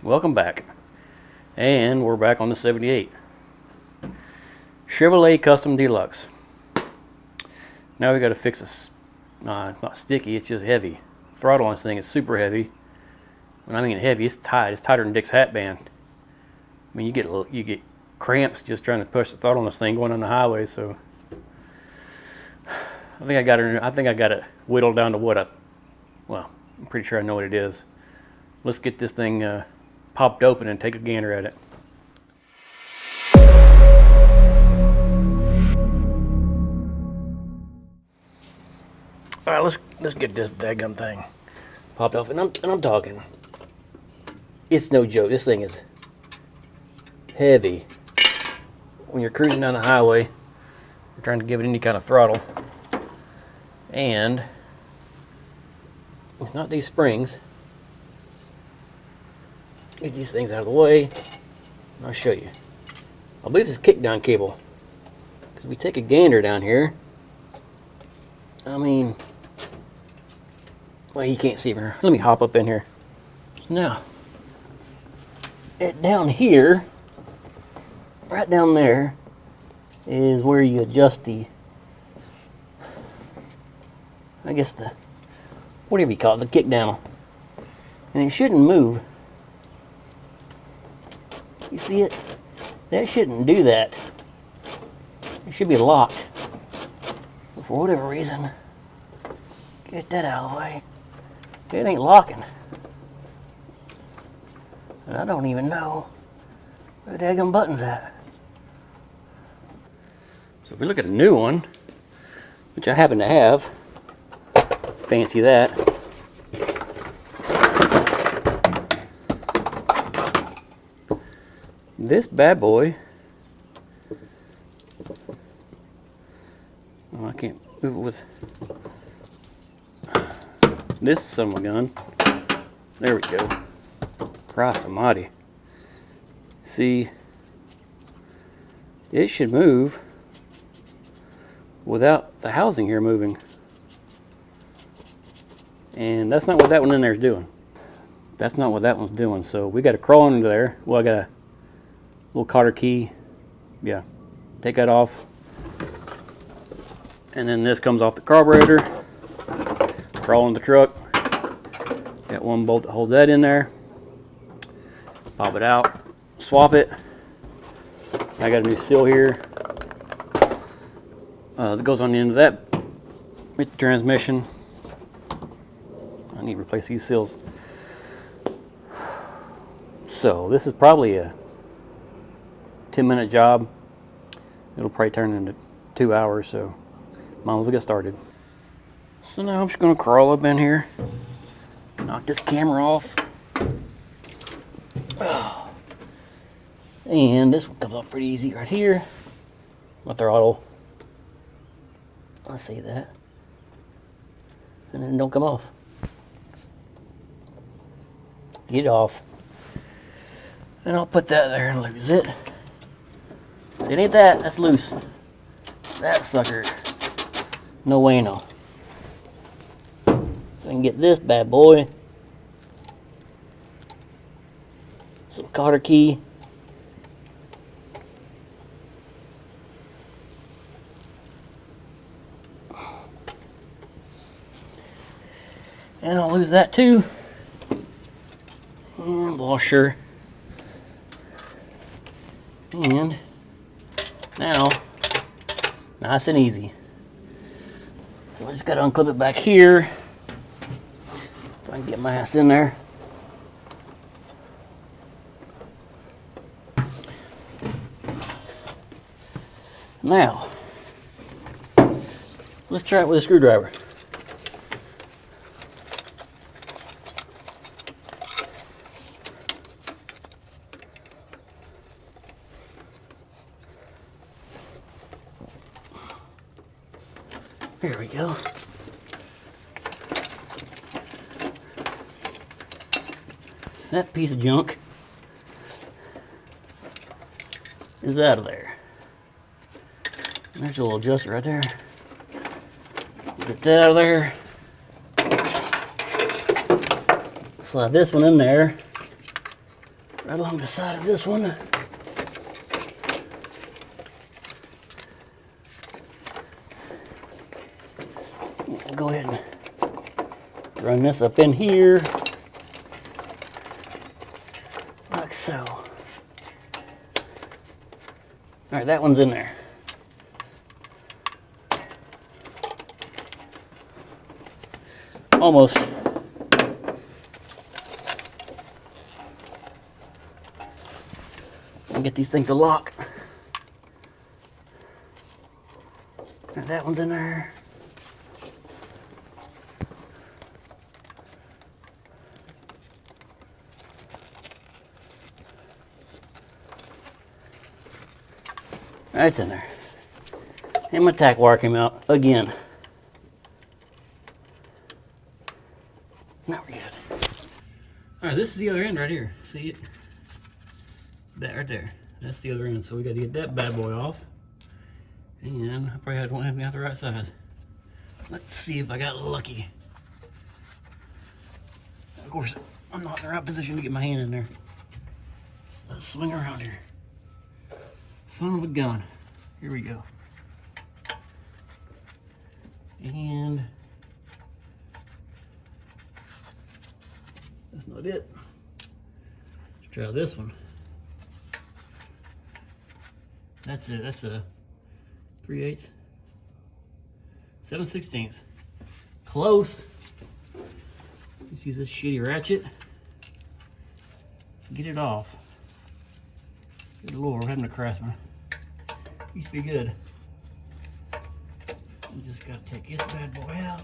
Welcome back. And we're back on the 78. Chevrolet Custom Deluxe. Now we got to fix this. It's not sticky, it's just heavy. Throttle on this thing is super heavy. When I mean heavy, it's tight. It's tighter than Dick's hat band. I mean, you get cramps just trying to push the throttle on this thing going on the highway. So I think I got it whittled down to well, I'm pretty sure I know what it is. Let's get this thing popped open and take a gander at it. All right, let's get this daggum thing popped off, and I'm talking. It's no joke. This thing is heavy. When you're cruising down the highway, you're trying to give it any kind of throttle, and it's not these springs. Get these things out of the way. I'll show you. I believe this is kickdown cable. Because we take a gander down here. I mean, well, you can't see from here. Let me hop up in here. Now, down here, right down there, is where you adjust the, I guess whatever you call it, the kickdown. And it shouldn't move. You see it? That shouldn't do that. It should be locked. But for whatever reason, get that out of the way. It ain't locking. And I don't even know where the daggum button's at. So if we look at a new one, which I happen to have, fancy that. This bad boy, oh, I can't move it with this son of a gun. There we go. Christ almighty. See, it should move without the housing here moving. And that's not what that one in there is doing. That's not what that one's doing. So we got to crawl under there. Well, I got a little cotter key. Yeah, take that off. And then this comes off the carburetor. Crawl in the truck. Got one bolt that holds that in there. Pop it out. Swap it. I got a new seal here. That goes on the end of that with the transmission. I need to replace these seals. So this is probably a 10-minute job. It'll probably turn into 2 hours, so might as well get started. So now I'm just gonna crawl up in here, knock this camera off. And this one comes off pretty easy right here. My throttle. I see that. And then it don't come off. Get it off. And I'll put that there and lose it. See, it ain't that, that's loose. That sucker, no way no. So I can get this bad boy. Some cotter key. And I'll lose that too. And washer. And now, nice and easy. So I just got to unclip it back here. If I can get my ass in there. Now, let's try it with a screwdriver. There we go. That piece of junk is out of there. There's a little adjuster right there. Get that out of there. Slide this one in there. right along the side of this one. We'll go ahead and run this up in here, like so. All right, that one's in there. Almost. I'll get these things to lock. Now that one's in there. That's in there. And my tack wire came out again. Now we're good. All right, this is the other end right here. See it? That right there. That's the other end. So we got to get that bad boy off. And I probably won't have me out the right size. Let's see if I got lucky. Of course, I'm not in the right position to get my hand in there. Let's swing around here. Son of a gun. Here we go. And that's not it. Let's try this one. That's it. That's a 3/8, 7/16. Close. Let's use this shitty ratchet. Get it off. Good Lord, we're having a craftsman. Used to be good. You just gotta take this bad boy out.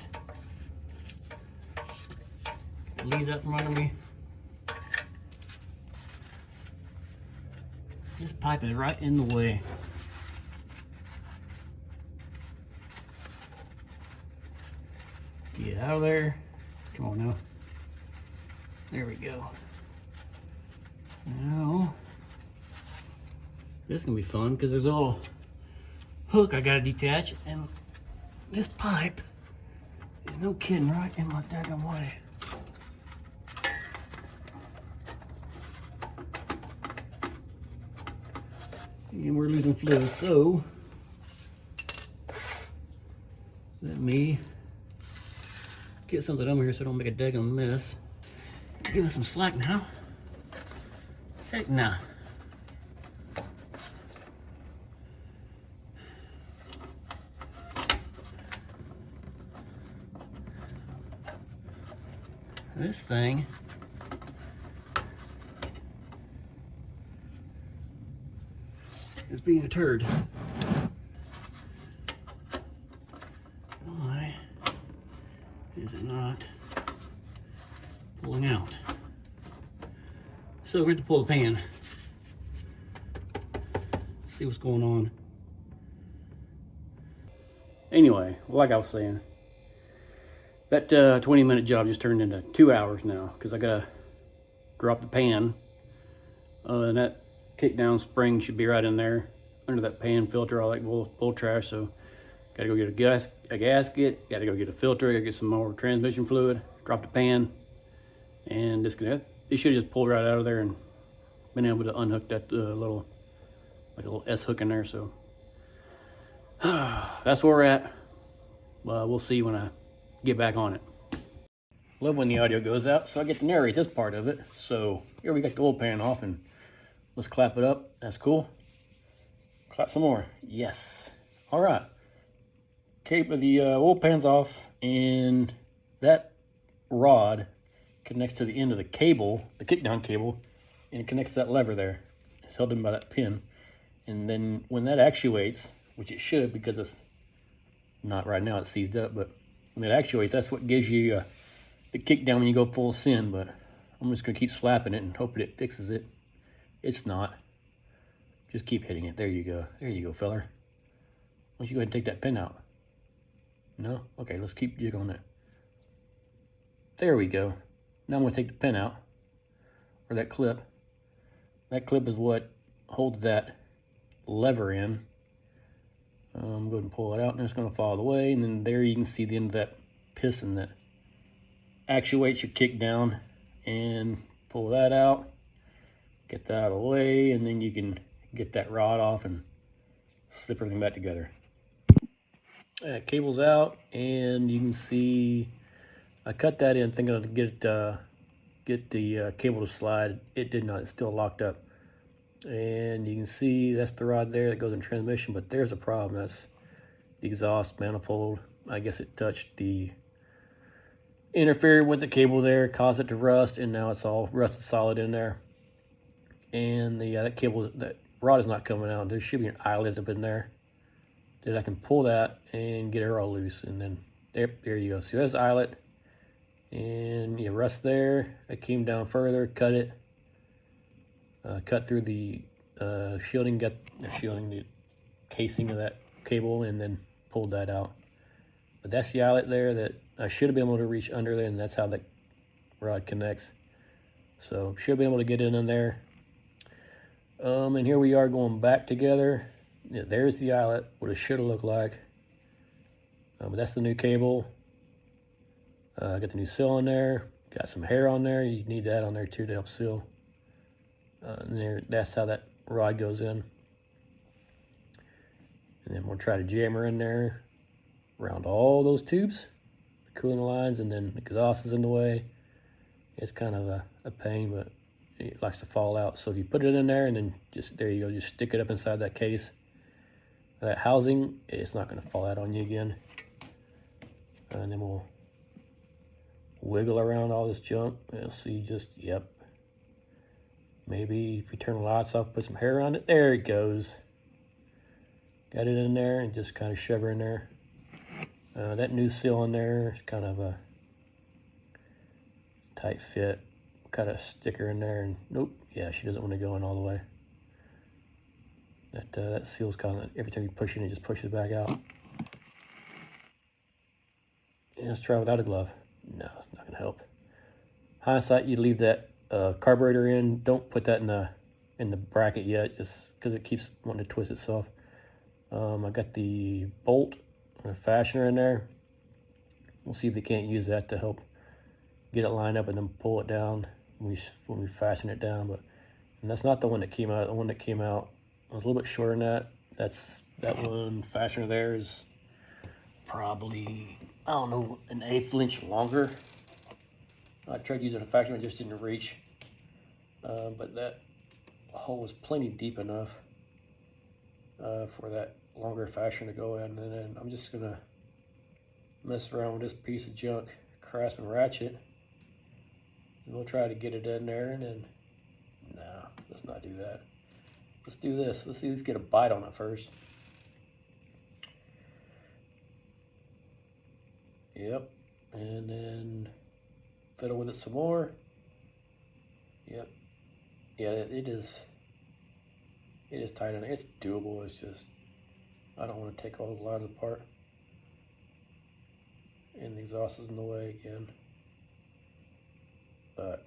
Leave that from under me. This pipe is right in the way. Get out of there. Come on now. There we go. Now, this is gonna be fun because there's a little hook I gotta detach, and this pipe is no kidding right in my daggone way. And we're losing fluid, so let me get something over here so I don't make a daggone mess. Give us some slack now. Heck nah. This thing is being a turd. Why is it not pulling out? So we're going to pull the pan. See what's going on. Anyway, like I was saying, that 20-minute job just turned into 2 hours now because I gotta drop the pan, and that kickdown spring should be right in there under that pan filter. I like bull trash, so gotta go get a gasket, gotta go get a filter, gotta get some more transmission fluid, drop the pan, and disconnect. They should have just pulled right out of there and been able to unhook that little S hook in there. So that's where we're at. We'll see when I get back on it. Love when the audio goes out, so I get to narrate this part of it. So here we got the oil pan off, and let's clap it up. That's cool. Clap some more. Yes. All right. The oil pan's off, and that rod connects to the end of the cable, the kickdown cable, and it connects to that lever there. It's held in by that pin. And then when that actuates, which it should because it's not right now, it's seized up, but when it actuates, that's what gives you the kickdown when you go full send. But I'm just going to keep slapping it and hoping it fixes it. It's not. Just keep hitting it. There you go. There you go, feller. Why don't you go ahead and take that pin out? No? Okay, let's keep jiggling it. There we go. Now I'm going to take the pin out, or that clip. That clip is what holds that lever in. I'm going to pull it out, and it's going to fall the way, and then there you can see the end of that piston that actuates your kick down, and pull that out. Get that out of the way, and then you can get that rod off and slip everything back together. Cable's out, and you can see I cut that in thinking I'd get the cable to slide. It did not. It's still locked up. And you can see that's the rod there that goes in transmission, but there's a problem. That's the exhaust manifold. I guess it touched the interfered with the cable there, caused it to rust, and now it's all rusted solid in there. And that rod is not coming out. There should be an eyelet up in there that I can pull that and get it all loose, and then there you go. See, there's the eyelet, and you rust there. I came down further, cut it, cut through the shielding, the casing of that cable, and then pulled that out. But that's the eyelet there that I should have been able to reach under there, and that's how the rod connects. So should be able to get it in there. And here we are going back together. Yeah, there's the eyelet, what it should have looked like. But that's the new cable. Got the new seal on there. Got some hair on there. You need that on there too to help seal. And that's how that rod goes in. And then we'll try to jam her in there around all those tubes, the cooling lines, and then the exhaust is in the way. It's kind of a pain, but it likes to fall out. So if you put it in there and then there you go, just stick it up inside that case, that housing, it's not going to fall out on you again. And then we'll wiggle around all this junk. You'll see yep. Maybe if we turn the lights off, put some hair on it. There it goes. Got it in there and just kind of shove her in there. That new seal in there is kind of a tight fit. Kind of stick her in there, and nope, yeah, she doesn't want to go in all the way. That seal's kind of, every time you push it, it just pushes back out. And let's try without a glove. No, it's not gonna help. Hindsight, you leave that carburetor in. Don't put that in the bracket yet, just because it keeps wanting to twist itself. I got the bolt and a fastener in there. We'll see if we can't use that to help get it lined up and then pull it down when we fasten it down. And that's not the one that came out. The one that came out was a little bit shorter than that. That one fastener there is probably, I don't know, an 1/8 inch longer. I tried using a fastener, it just didn't reach. But that hole was plenty deep enough for that longer fastener to go in. And then I'm just gonna mess around with this piece of junk, Craftsman ratchet, and we'll try to get it in there. And then, no, let's not do that. Let's do this. Let's get a bite on it first. Yep, and then fiddle with it some more. Yep, yeah, it is tight in there. It's doable. It's just I don't want to take all the lines apart, and the exhaust is in the way again. But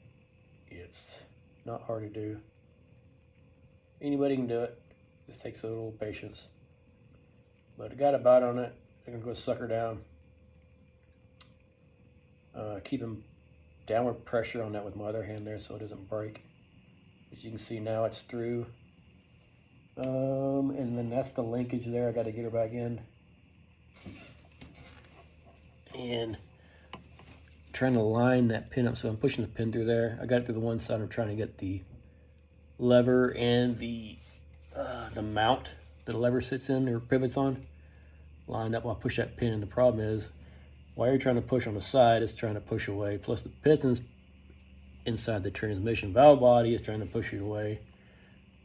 it's not hard to do. Anybody can do it. Just takes a little patience. But I got a bite on it. I'm gonna go suck her down. Keeping downward pressure on that with my other hand there so it doesn't break. As you can see now, it's through. And then that's the linkage there. I got to get her back in. And trying to line that pin up, so I'm pushing the pin through there. I got it through the one side. I'm trying to get the lever and the mount that the lever sits in or pivots on lined up while I push that pin. And the problem is, while you're trying to push on the side, it's trying to push away. Plus the pistons inside the transmission valve body is trying to push it away,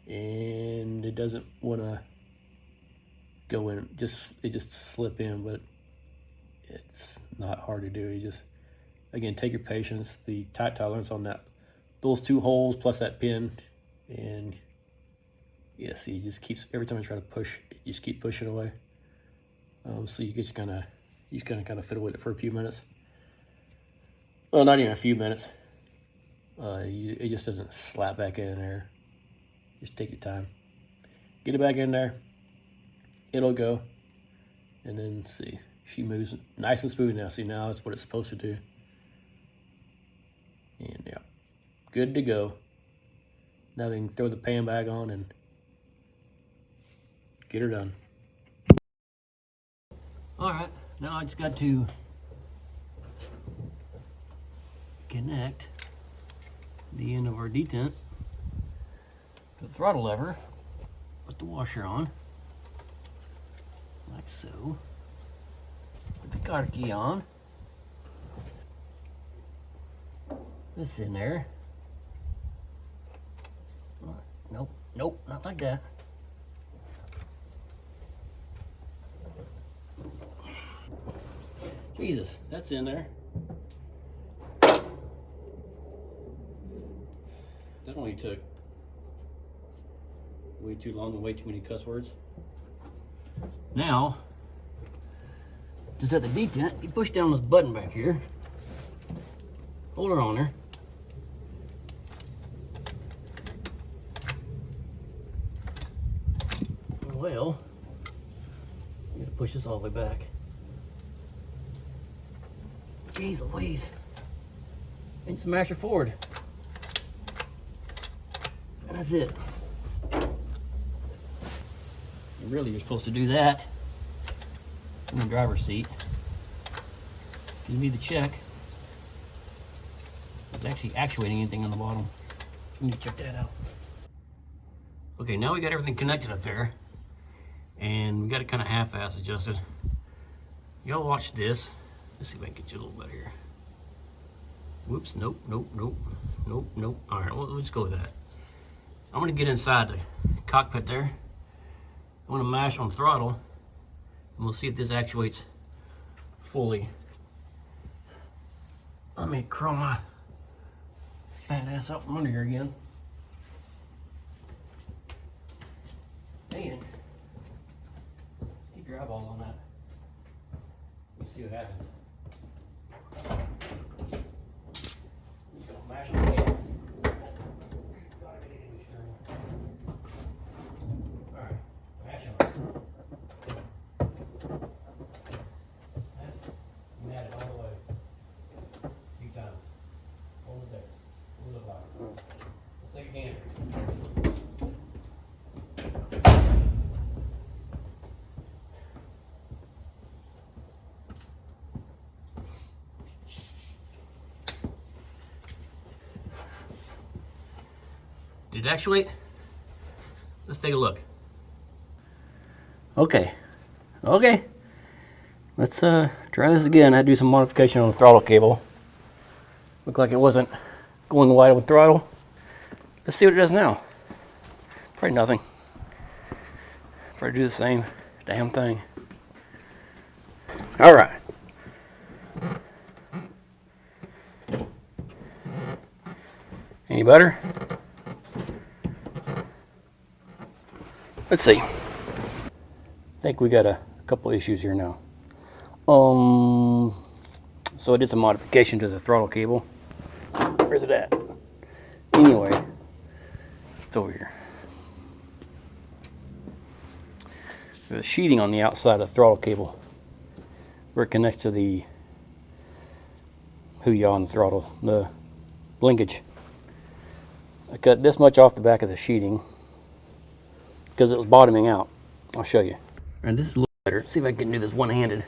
and it doesn't want to go in. It just slip in, but it's not hard to do. You just, again, take your patience. The tight tolerance on those two holes plus that pin, and yeah, see, it just keeps, every time I try to push, you just keep pushing away. So you just kind of fiddle with it for a few minutes. Well, not even a few minutes. It just doesn't slap back in there. Just take your time. Get it back in there. It'll go. And then see, she moves nice and smooth now. See, now it's what it's supposed to do. And yeah, good to go. Now we can throw the pan back on and get her done. All right, now I just got to connect the end of our detent to the throttle lever, put the washer on, like so. Put the car key on. This in there. All right. Nope, nope, not like that. Jesus, that's in there. That only took way too long and way too many cuss words. Now, to set the detent, you push down this button back here, hold her on there. Well, you gotta push this all the way back. Jeez Louise. And smash her forward. And that's it. And really, you're supposed to do that in the driver's seat. You need to check if it's actually actuating anything on the bottom. You need to check that out. Okay, now we got everything connected up there. And we got it kind of half-ass adjusted. Y'all watch this. Let's see if I can get you a little better here. Whoops, nope, nope, nope, nope, nope. All right, well, let's go with that. I'm gonna get inside the cockpit there. I'm gonna mash on throttle, and we'll see if this actuates fully. Let me crawl my fat ass out from under here again. And keep your eyeballs on that. Let me see what happens. Mash on the gas. Alright, mash on it. You had it all the way. A few times. Hold it there. Hold it loud. Let's take a gander. Did it actuate? Let's take a look. Okay. Let's try this again. I had to do some modification on the throttle cable. Looked like it wasn't going wide with throttle. Let's see what it does now. Probably nothing. Probably do the same damn thing. All right. Any better? Let's see. I think we got a couple issues here now. So I did some modification to the throttle cable. Where's it at? Anyway, it's over here. There's a sheeting on the outside of the throttle cable where it connects to the Huya on the throttle, the linkage. I cut this much off the back of the sheeting because it was bottoming out. I'll show you. And this is a little better. See if I can do this one-handed.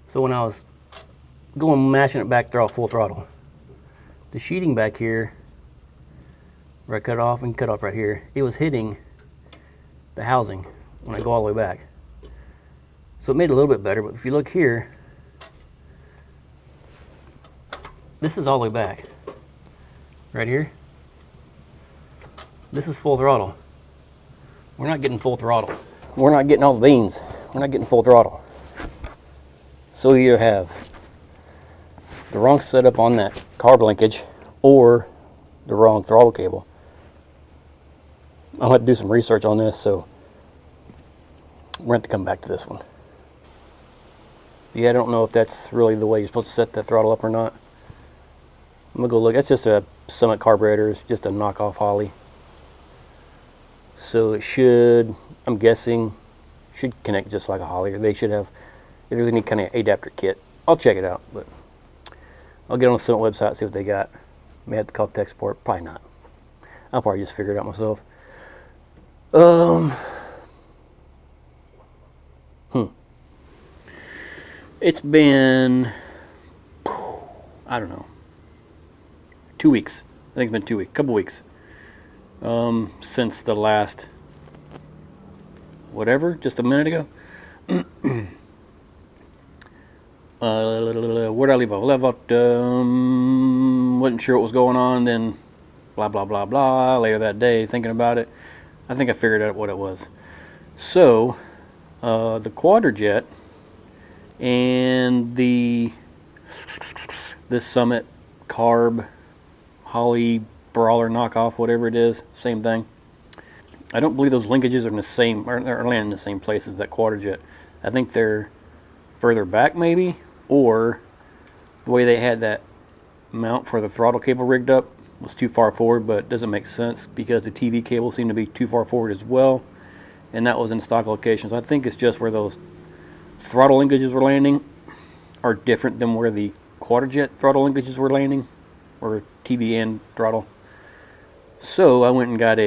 So when I was going mashing it back full throttle, the sheeting back here, where I cut off and cut off right here, it was hitting the housing when I go all the way back. So it made it a little bit better, but if you look here, this is all the way back. Right here. This is full throttle. We're not getting full throttle. We're not getting all the beans. We're not getting full throttle. So you have the wrong setup on that carb linkage or the wrong throttle cable. I'll have to do some research on this, so we're going to have to come back to this one. Yeah, I don't know if that's really the way you're supposed to set that throttle up or not. I'm going to go look. That's just a Summit carburetor. It's just a knockoff Holley. So it should, I'm guessing, should connect just like a Holley. Or they should have, if there's any kind of adapter kit. I'll check it out, but I'll get on the Summit website, see what they got. May have to call tech support, probably not. I'll probably just figure it out myself. Hmm. It's been, I don't know, 2 weeks. I think it's been 2 weeks, couple weeks. Since the last, whatever, just a minute ago. Where did I leave off? I left out, wasn't sure what was going on, then blah, blah, blah, blah. Later that day, thinking about it, I think I figured out what it was. So, the Quadrajet and this Summit Carb Holly Brawler knockoff, whatever it is, same thing. I don't believe those linkages are in the same, or landing in the same place as that Quadrajet. I think they're further back maybe, or the way they had that mount for the throttle cable rigged up was too far forward, but it doesn't make sense because the TV cable seemed to be too far forward as well, and that was in stock locations. I think it's just where those throttle linkages were landing are different than where the Quadrajet throttle linkages were landing, or TV and throttle. So I went and got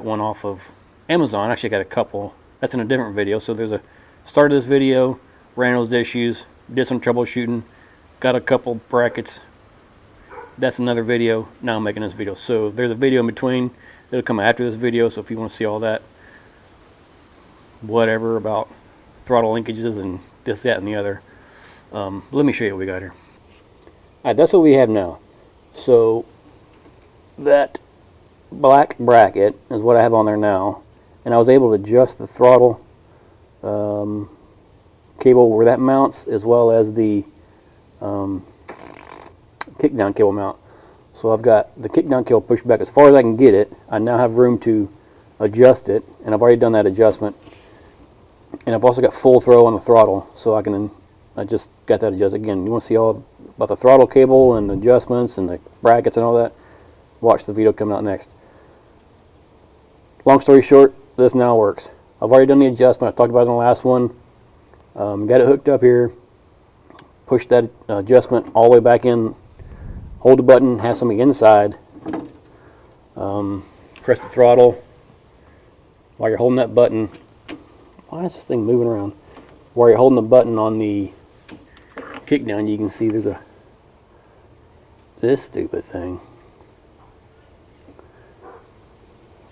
one off of Amazon. Actually, I got a couple. That's in a different video. So there's a start of this video, ran those issues, did some troubleshooting, got a couple brackets. That's another video. Now I'm making this video. So there's a video in between. It'll come after this video. So if you want to see all that, whatever about throttle linkages and this, that, and the other, let me show you what we got here. All right, that's what we have now. So that black bracket is what I have on there now, and I was able to adjust the throttle cable where that mounts, as well as the kickdown cable mount. So I've got the kickdown cable pushed back as far as I can get it. I now have room to adjust it, and I've already done that adjustment. And I've also got full throw on the throttle, so I just got that adjusted. Again, you want to see all about the throttle cable and adjustments and the brackets and all that, watch the video coming out next. Long story short, this now works. I've already done the adjustment. I talked about it in the last one. Got it hooked up here. Push that adjustment all the way back in. Hold the button, have something inside. Press the throttle. While you're holding that button, why is this thing moving around? While you're holding the button on the kick down, you can see there's this stupid thing.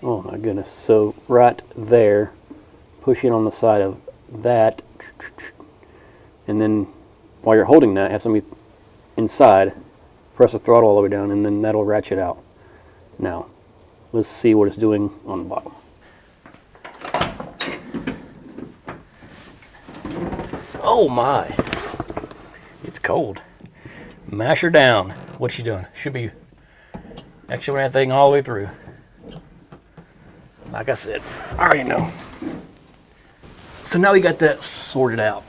Oh my goodness. So right there, push in on the side of that, and then while you're holding that, have something inside, press the throttle all the way down, and then that'll ratchet out. Now, let's see what it's doing on the bottom. Oh my, it's cold. Mash her down. What's she doing? Should be actually run that thing all the way through. Like I said, I already know. So now we got that sorted out.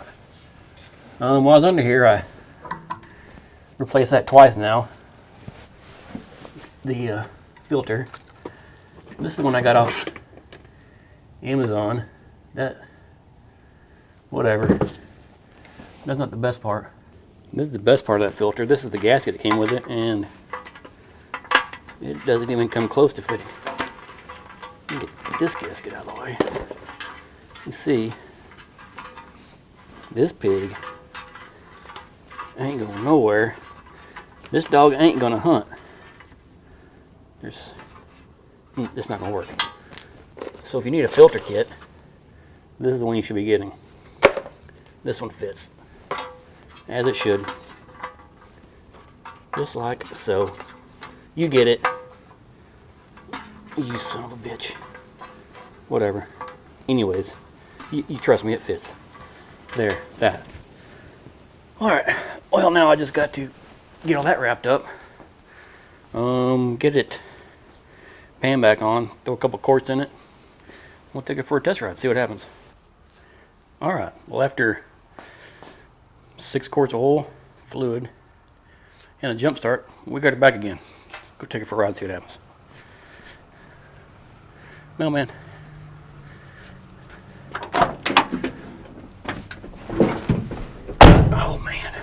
While I was under here, I replaced that twice now. The filter. This is the one I got off Amazon. That, whatever. That's not the best part. This is the best part of that filter. This is the gasket that came with it, and it doesn't even come close to fitting. Get this gasket out of the way. You see, this pig ain't going nowhere. This dog ain't gonna hunt. It's not gonna work. So if you need a filter kit, this is the one you should be getting. This one fits, as it should. Just like so. You get it. You son of a bitch. Whatever. Anyways, you trust me, it fits. There, that. Alright, well now I just got to get all that wrapped up. Get it pan back on, throw a couple quarts in it. We'll take it for a test ride, see what happens. Alright, well after 6 quarts of oil, fluid, and a jump start, we got it back again. Go take it for a ride, see what happens. Mailman. Oh man.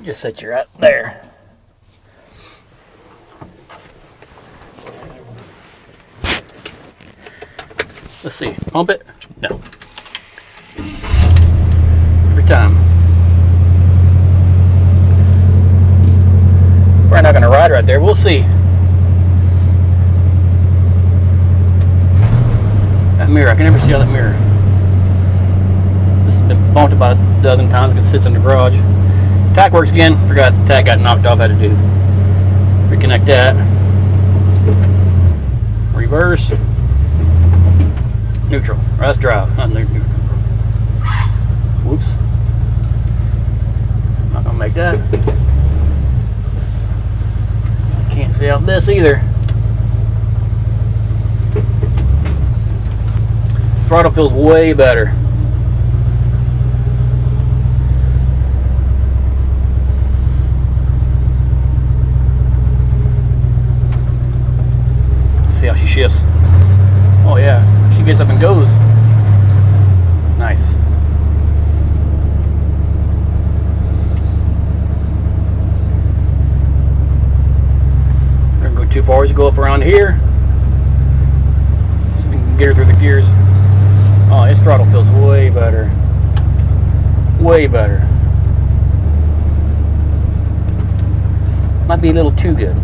Just set you right there. Let's see. Pump it? No. Every time. We're not going to ride right there. We'll see. That mirror. I can never see out that mirror. This has been bumped about a dozen times because it sits in the garage. Tack works again. Forgot the tack got knocked off. Had to do. Reconnect that. Reverse. Neutral. Or that's drive, not neutral. Whoops. Not gonna make that. Can't see out this either. Throttle feels way better. See how she shifts. Oh yeah, she gets up and goes. Nice. We're gonna go too far as to go up around here. So we can get her through the gears. Oh, this throttle feels way better. Way better. Might be a little too good.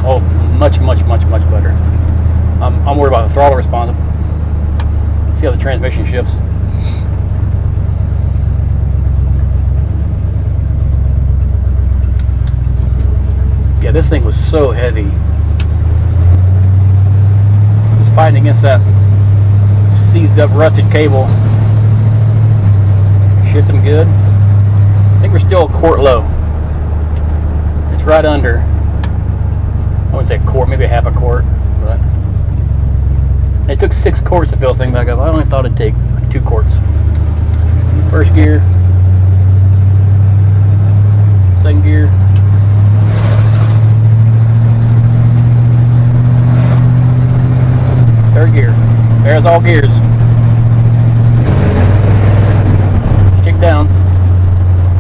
Oh, much better. I'm worried about the throttle response. See how the transmission shifts. Yeah, this thing was so heavy. Just fighting against that seized up rusted cable. Shipped them good. I think we're still a quart low. It's right under. I wouldn't say a quart, maybe half a quart, but it took 6 quarts to fill this thing back up. I only thought it'd take like 2 quarts. First gear, second gear, third gear. There's all gears. Kick down.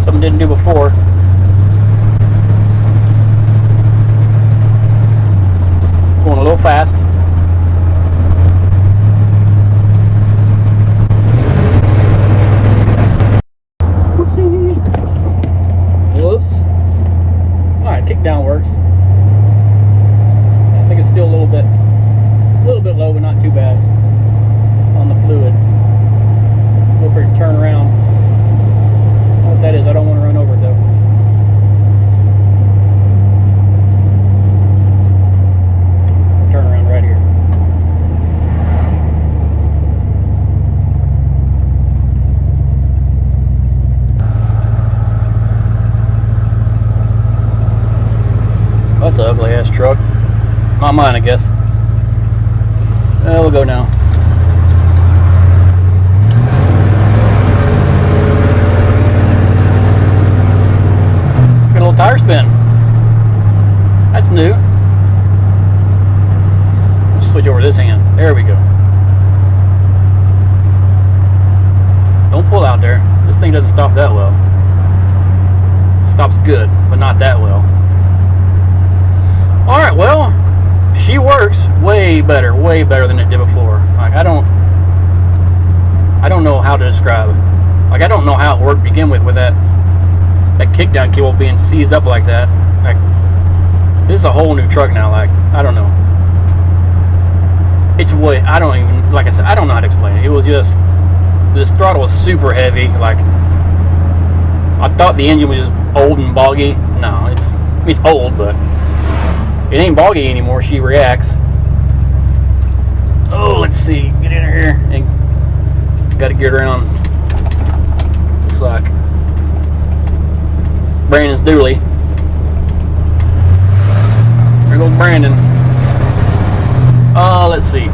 Something didn't do before. Going a little fast. Whoopsie. Whoops. Alright, kick down works. I think it's still a little bit low, but not too bad on the fluid. Go for a turn around. I don't know what that is. I don't want to run over it though. Turn around right here. That's an ugly ass truck. Not mine, I guess. We'll go now. Got a little tire spin. That's new. Let's switch over to this hand. There we go. Don't pull out there. This thing doesn't stop that well. Stops good, but not that well. Alright, well, she works way better than it did before. Like I don't know how to describe it. Like I don't know how it worked to begin with that kickdown cable being seized up like that. Like this is a whole new truck now. Like I don't know. It's way I don't even like I said I don't know how to explain it. It was just this throttle was super heavy. Like I thought the engine was just old and boggy. No, it's old, but it ain't boggy anymore. She reacts. Oh, let's see. Get in here and got to get around. Looks like Brandon's dually. There goes Brandon. Let's see.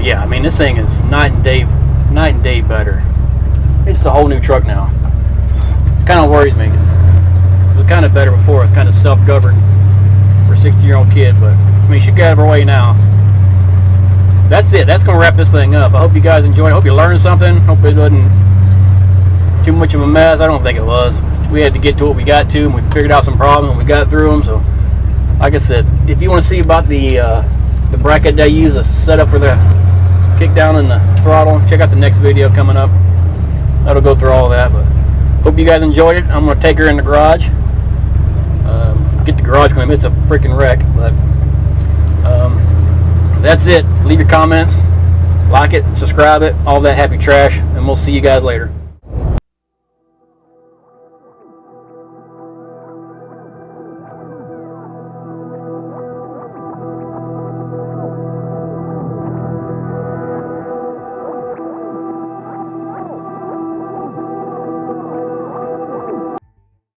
Yeah. I mean, this thing is night and day better. It's a whole new truck now. Kind of worries me. It was kind of better before. It's kind of self-governed for a 60-year-old kid, but I mean, she got out of her way now. That's it. That's going to wrap this thing up. I hope you guys enjoyed it. I hope you learned something. Hope it wasn't too much of a mess. I don't think it was. we had to get to what we got to, and we figured out some problems, and we got through them. So, like I said, if you want to see about the bracket they use, a setup for the kick down and the throttle, check out the next video coming up. That'll go through all of that. But hope you guys enjoyed it. I'm gonna take her in the garage. Get the garage clean. It's a freaking wreck, but that's it. Leave your comments, like it, subscribe it, all that happy trash, and we'll see you guys later.